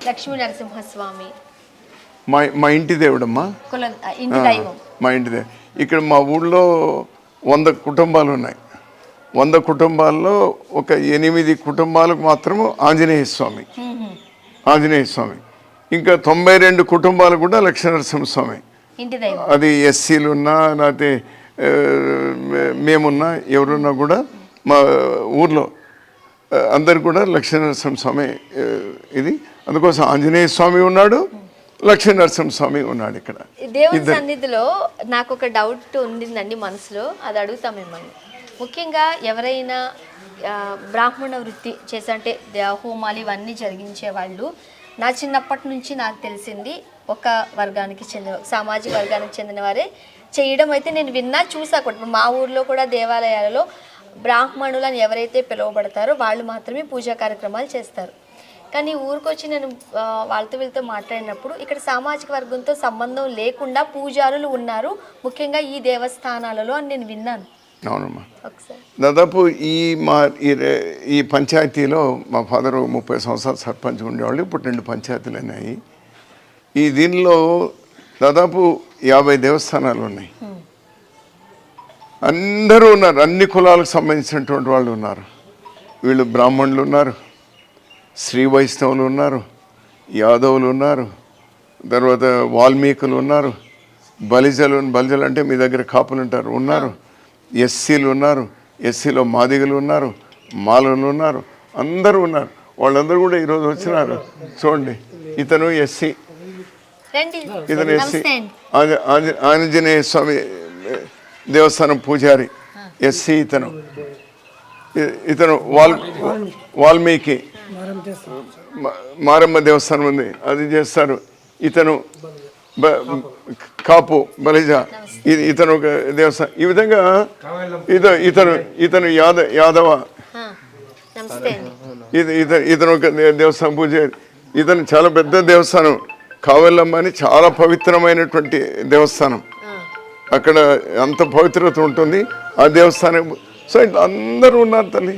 లక్ష్మీ నరసింహస్వామి మా ఇంటి దేవుడమ్మా, ఇంటి దైవం. మా ఇంటి దేవుడు. ఇక్కడ మా ఊళ్ళో 100 కుటుంబాలు ఉన్నాయి. 100 కుటుంబాల్లో ఒక 8 కుటుంబాలకు మాత్రము ఆంజనేయ స్వామి. ఇంకా 92 కుటుంబాలు కూడా లక్ష్మీ నరసింహస్వామి ఇంటి దైవం. అది ఎస్సీలు ఉన్నా లేకపోతే మేమున్నా ఎవరున్నా కూడా మా ఊర్లో అందరు కూడా లక్ష్మీ నరసింహస్వామి ఇది. అందుకోసం ఆంజనేయ స్వామి ఉన్నాడు, లక్ష్మీ నరసింహస్వామి ఉన్నాడు. ఇక్కడ దేవుని సన్నిధిలో నాకు ఒక డౌట్ ఉండిందండి మనసులో, అది అడుగుతాం మిమ్మల్ని. ముఖ్యంగా ఎవరైనా బ్రాహ్మణ వృత్తి చేసే అంటే హోమాలు ఇవన్నీ జరిగించే వాళ్ళు, నా చిన్నప్పటి నుంచి నాకు తెలిసింది ఒక వర్గానికి చెందిన సామాజిక వర్గానికి చెందిన వారే చేయడం అయితే నేను విన్నా, చూసా కూడా. మా ఊర్లో కూడా దేవాలయాలలో బ్రాహ్మణులను ఎవరైతే పిలువబడతారో వాళ్ళు మాత్రమే పూజా కార్యక్రమాలు చేస్తారు. కానీ ఊరికొచ్చి నేను వాళ్ళతో వీళ్ళతో మాట్లాడినప్పుడు ఇక్కడ సామాజిక వర్గంతో సంబంధం లేకుండా పూజారులు ఉన్నారు, ముఖ్యంగా ఈ దేవస్థానాలలో అని నేను విన్నాను. అవునమ్మా. దాదాపు ఈ పంచాయతీలో మా ఫాదరు 30 సంవత్సరాలు సర్పంచ్ ఉండేవాళ్ళు. ఇప్పుడు 2 పంచాయతీలు ఉన్నాయి. దీనిలో దాదాపు 50 దేవస్థానాలు ఉన్నాయి. అందరూ ఉన్నారు, అన్ని కులాలకు సంబంధించినటువంటి వాళ్ళు ఉన్నారు. వీళ్ళు బ్రాహ్మణులు ఉన్నారు, శ్రీ వైష్ణవులు ఉన్నారు, యాదవులు ఉన్నారు, తర్వాత వాల్మీకులు ఉన్నారు, బలిజలు అంటే మీ దగ్గర కాపులు ఉంటారు ఉన్నారు, ఎస్సీలు ఉన్నారు, ఎస్సీలో మాదిగలు ఉన్నారు, మాలలు ఉన్నారు, అందరూ ఉన్నారు. వాళ్ళందరూ కూడా ఈరోజు వచ్చినారు. చూడండి, ఇతను ఎస్సీ, ఇతను ఎస్సీ, ఆంజనేయ స్వామి దేవస్థానం పూజారి ఎస్సీ. ఇతను వాల్మీకి మారమ్మ దేవస్థానం ఉంది, అది చేస్తారు. ఇతను కాపు బలిజ, ఇతను ఒక దేవస్థానం. ఈ విధంగా ఇతను యాదవ, ఇతను ఒక దేవస్థానం పూజారి. ఇతను చాలా పెద్ద దేవస్థానం కావెల్లమ్మ అని, చాలా పవిత్రమైనటువంటి దేవస్థానం. అక్కడ అంత పవిత్రత ఉంటుంది ఆ దేవస్థానం. సో ఇట్లా అందరూ ఉన్నారు తల్లి.